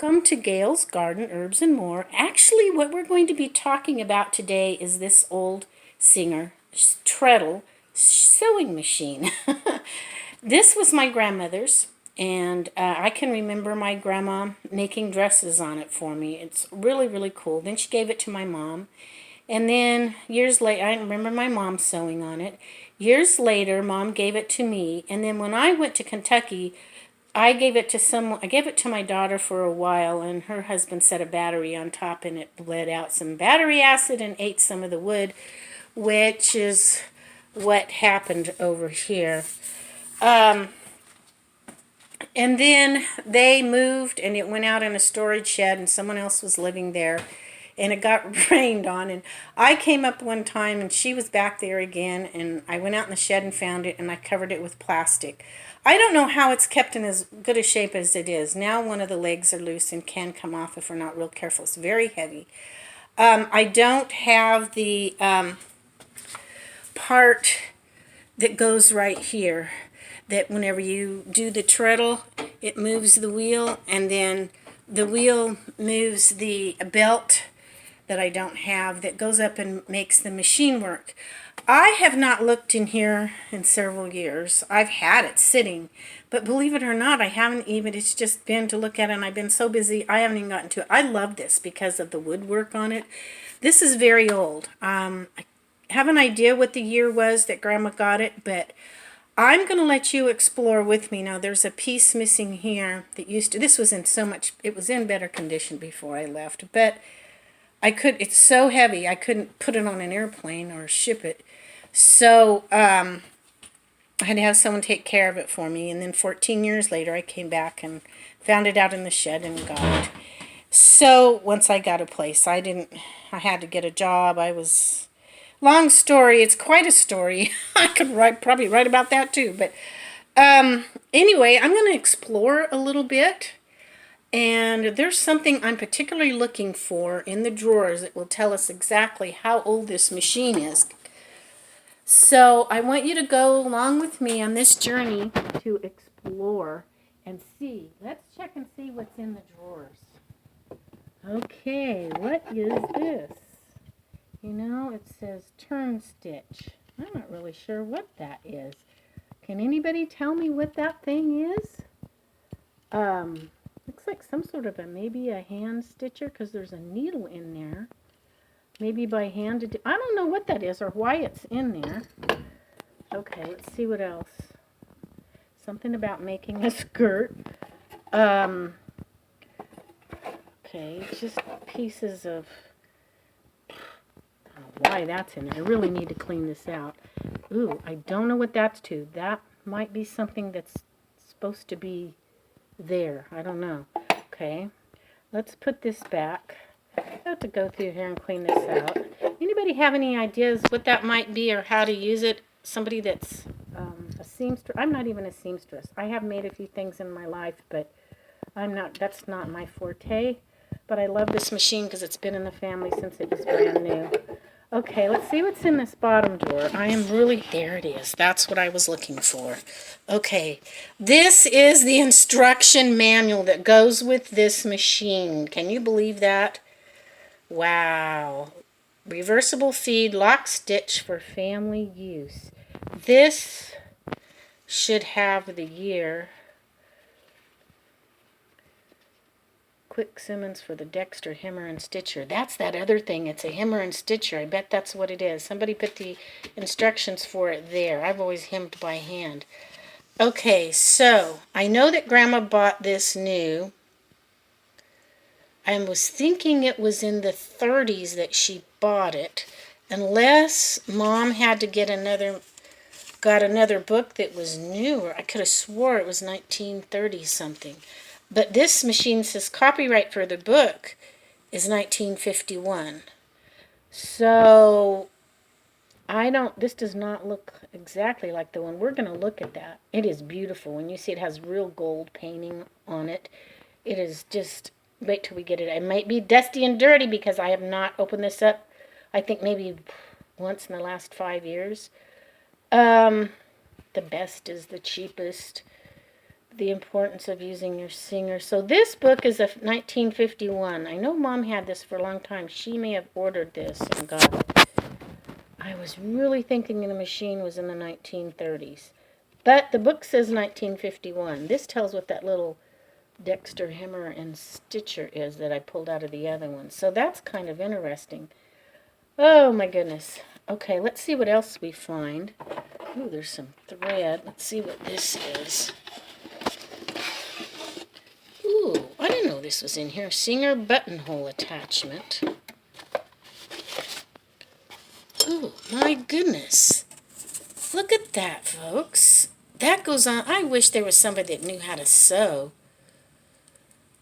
Welcome to Gail's Garden, Herbs and More. Actually, what we're going to be talking about today is this old Singer treadle sewing machine. This was my grandmother's, and I can remember my grandma making dresses on it for me. It's really, really cool. Then she gave it to my mom. And then years later, I remember my mom sewing on it. Years later, Mom gave it to me. And then when I went to Kentucky, I gave it to someone. I gave it to my daughter for a while, and her husband set a battery on top, and it bled out some battery acid and ate some of the wood, which is what happened over here. Um, and then they moved, and it went out in a storage shed, and someone else was living there, and it got rained on. And I came up one time, and she was back there again, and I went out in the shed and found it, and I covered it with plastic. I don't know how it's kept in as good a shape as it is. Now one of the legs are loose and can come off if we're not real careful. It's very heavy. I don't have the part that goes right here, that whenever you do the treadle, it moves the wheel, and then the wheel moves the belt that I don't have that goes up and makes the machine work. I have not looked in here in several years. I've had it sitting, but believe it or not, I haven't even, it's just been to look at it, and I've been so busy, I haven't even gotten to it. I love this because of the woodwork on it. This is very old. I have an idea what the year was that Grandma got it, but I'm going to let you explore with me. Now, there's a piece missing here that used to, this was in so much, it was in better condition before I left, but it's so heavy, I couldn't put it on an airplane or ship it. So, I had to have someone take care of it for me. And then 14 years later, I came back and found it out in the shed and got it. So, once I got a place, I had to get a job. Long story, it's quite a story. I could probably write about that too. But, anyway, I'm going to explore a little bit. And there's something I'm particularly looking for in the drawers that will tell us exactly how old this machine is. So I want you to go along with me on this journey to explore and see. Let's check and see what's in the drawers. Okay, what is this? You know, it says turn stitch. I'm not really sure what that is. Can anybody tell me what that thing is? Looks like some sort of maybe a hand stitcher, because there's a needle in there. Maybe by hand to do. I don't know what that is or why it's in there. Okay, let's see what else. Something about making a skirt. Okay, just pieces of, I don't know why that's in there. I really need to clean this out. Ooh, I don't know what that's to. That might be something that's supposed to be there. I don't know. Okay, let's put this back. I have to go through here and clean this out. Anybody have any ideas what that might be or how to use it? Somebody that's a seamstress. I'm not even a seamstress. I have made a few things in my life, but that's not my forte. But I love this machine because it's been in the family since it was brand new. Okay, let's see what's in this bottom drawer. There it is. That's what I was looking for. Okay, this is the instruction manual that goes with this machine. Can you believe that? Wow. Reversible feed, lock stitch for family use. This should have the year. Quick Simmons for the Dexter Hemmer and Stitcher. That's that other thing. It's a Hemmer and Stitcher. I bet that's what it is. Somebody put the instructions for it there. I've always hemmed by hand. Okay, so I know that Grandma bought this new. I was thinking it was in the 30s that she bought it, unless Mom had to got another book that was newer. I could have swore it was 1930 something. But this machine says copyright for the book is 1951. So this does not look exactly like the one. We're going to look at that. It is beautiful. When you see it has real gold painting on it, it is just, wait till we get it. It might be dusty and dirty because I have not opened this up, I think maybe once in the last 5 years. The best is the cheapest. The importance of using your Singer. So this book is a 1951. I know Mom had this for a long time. She may have ordered this and got it. I was really thinking the machine was in the 1930s. But the book says 1951. This tells what that little Dexter Hammer and Stitcher is that I pulled out of the other one. So that's kind of interesting. Oh my goodness. Okay, let's see what else we find. Ooh, there's some thread. Let's see what this is. Ooh, I didn't know this was in here. Singer buttonhole attachment. Ooh, my goodness. Look at that, folks. That goes on. I wish there was somebody that knew how to sew.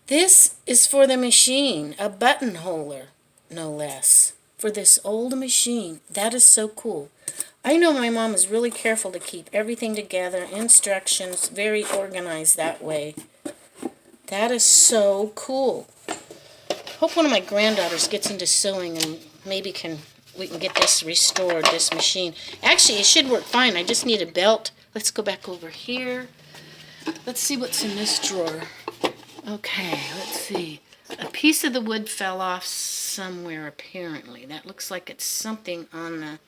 This is for the machine. A buttonholer, no less. For this old machine. That is so cool. I know my mom is really careful to keep everything together. Instructions, very organized that way. That is so cool. Hope one of my granddaughters gets into sewing and maybe we can get this restored, this machine. Actually, it should work fine. I just need a belt. Let's go back over here. Let's see what's in this drawer. Okay, let's see. A piece of the wood fell off somewhere, apparently. That looks like it's something on the...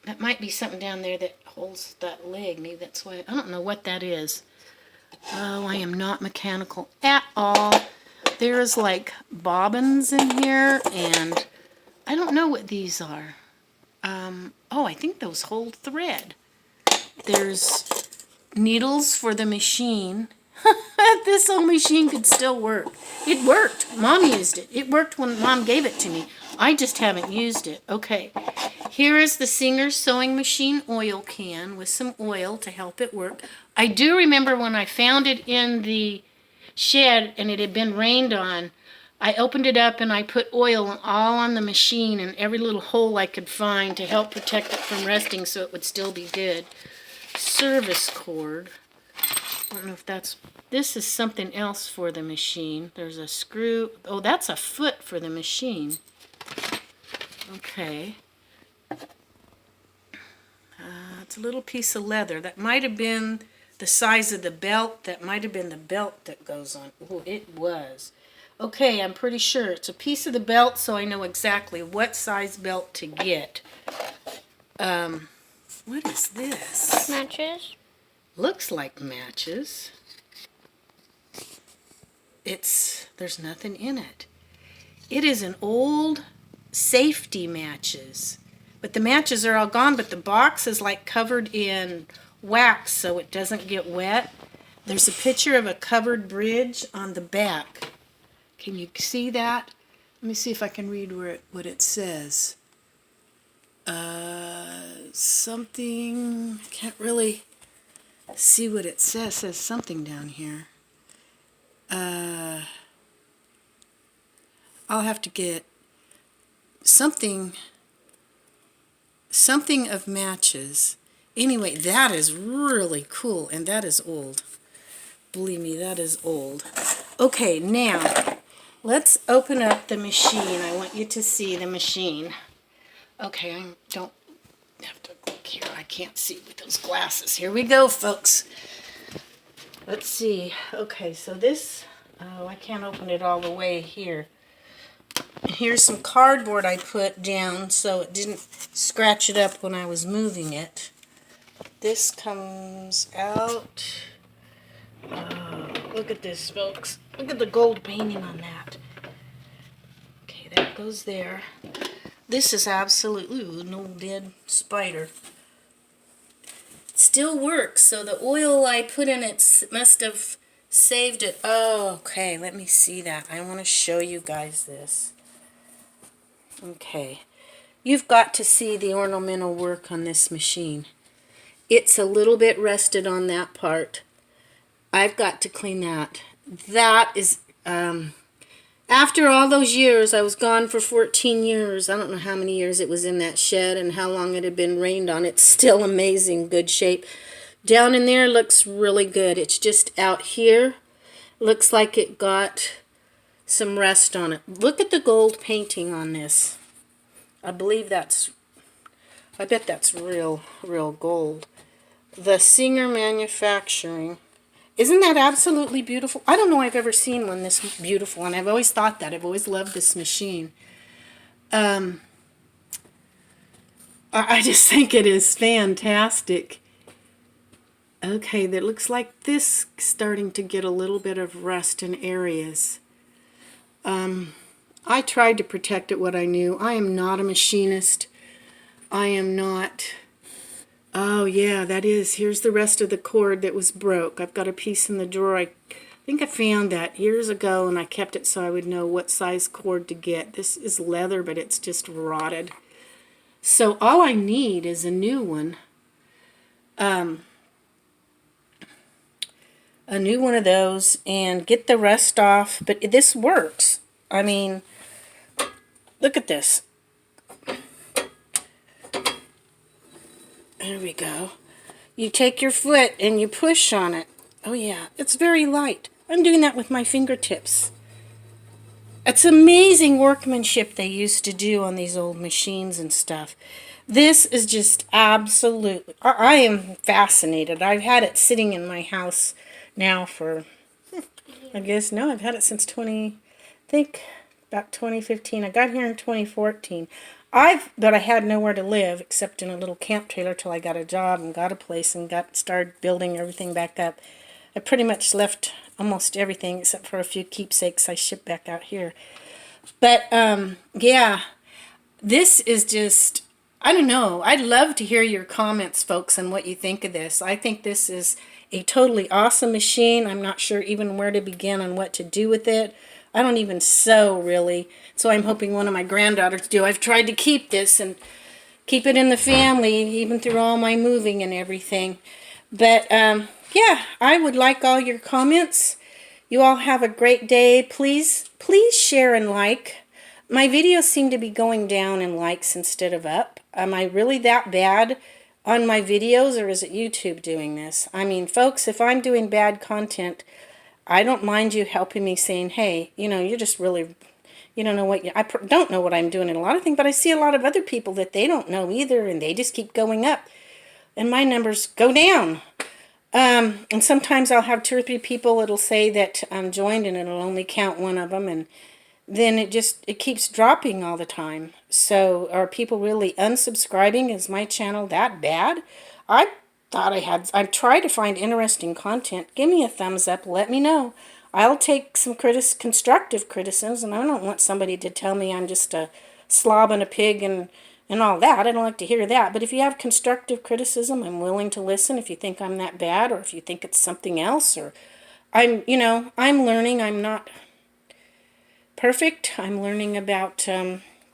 That might be something down there that holds that leg. Maybe that's why... I don't know what that is. Oh, I am not mechanical at all. There's like bobbins in here, and I don't know what these are. Oh, I think those hold thread. There's needles for the machine. This old machine could still work. It worked. Mom used it. It worked when Mom gave it to me. I just haven't used it. Okay. Here is the Singer sewing machine oil can with some oil to help it work. I do remember when I found it in the shed and it had been rained on, I opened it up and I put oil all on the machine and every little hole I could find to help protect it from rusting so it would still be good. Service cord. I don't know if that's... This is something else for the machine. There's a screw. Oh, that's a foot for the machine. Okay. It's a little piece of leather. That might have been the size of the belt. That might have been the belt that goes on. Oh, it was. Okay, I'm pretty sure. It's a piece of the belt, so I know exactly what size belt to get. What is this? Matches. Looks like matches. There's nothing in it. It is an old safety matches. But the matches are all gone, but the box is like covered in wax so it doesn't get wet. There's a picture of a covered bridge on the back. Can you see that? Let me see if I can read what it says. Something, can't really see what it says. It says something down here. I'll have to get something of matches. Anyway, that is really cool, and that is old. Believe me, that is old. Okay, now, let's open up the machine. I want you to see the machine. Okay, I don't have to look here. I can't see with those glasses. Here we go, folks. Let's see. Okay, so this, oh, I can't open it all the way here. Here's some cardboard I put down so it didn't scratch it up when I was moving it. This comes out. Oh, look at this, folks. Look at the gold painting on that. Okay, that goes there. This is absolutely an old dead spider. It still works, so the oil I put in it must have saved it. Oh, okay, let me see that. I want to show you guys this. Okay, you've got to see the ornamental work on this machine. It's a little bit rusted on that part. I've got to clean that. That is, after all those years, I was gone for 14 years. I don't know how many years it was in that shed and how long it had been rained on. It's still amazing, good shape. Down in there looks really good. It's just out here. Looks like it got some rust on it. Look at the gold painting on this. I bet that's real gold. the Singer Manufacturing. Isn't that absolutely beautiful? I don't know I've ever seen one this beautiful, and I've always thought that. I've always loved this machine. I just think it is fantastic. Okay, that looks like this starting to get a little bit of rust in areas. I tried to protect it what I knew. I am not a machinist. I am not... Oh yeah, that is. Here's the rest of the cord that was broke. I've got a piece in the drawer. I think I found that years ago, and I kept it so I would know what size cord to get. This is leather, but it's just rotted. So all I need is a new one. A new one of those and get the rust off. But this works. I mean, look at this. There we go. You take your foot and you push on it. Oh yeah, it's very light. I'm doing that with my fingertips. It's amazing workmanship they used to do on these old machines and stuff. This is just absolutely... I am fascinated. I've had it sitting in my house now for... I guess, no, I've had it since I think about 2015. I got here in 2014. But I had nowhere to live except in a little camp trailer till I got a job and got a place and started building everything back up. I pretty much left almost everything except for a few keepsakes I shipped back out here. But, yeah, this is just, I don't know. I'd love to hear your comments, folks, on what you think of this. I think this is a totally awesome machine. I'm not sure even where to begin on what to do with it. I don't even sew, really, so I'm hoping one of my granddaughters do. I've tried to keep this and keep it in the family, even through all my moving and everything. But, yeah, I would like all your comments. You all have a great day. Please share and like. My videos seem to be going down in likes instead of up. Am I really that bad on my videos, or is it YouTube doing this? I mean, folks, if I'm doing bad content, I don't mind you helping me saying, hey, you know, you're just really, you don't know what I don't know what I'm doing in a lot of things, but I see a lot of other people that they don't know either, and they just keep going up, and my numbers go down. And sometimes I'll have 2 or 3 people that'll say that I'm joined, and it'll only count one of them, and then it keeps dropping all the time. So are people really unsubscribing? Is my channel that bad? I've tried to find interesting content. Give me a thumbs up. Let me know. I'll take some constructive criticism. I don't want somebody to tell me I'm just a slob and a pig and all that. I don't like to hear that. But if you have constructive criticism, I'm willing to listen. If you think I'm that bad, or if you think it's something else, or I'm learning. I'm not perfect. I'm learning about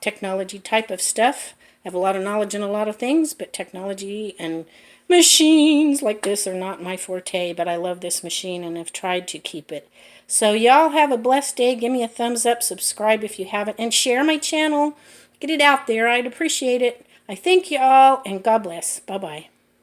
technology type of stuff. I have a lot of knowledge in a lot of things, but technology and machines like this are not my forte, but I love this machine and have tried to keep it. So y'all have a blessed day. Give me a thumbs up, subscribe if you haven't, and share my channel. Get it out there. I'd appreciate it. I thank y'all, and God bless. Bye-bye.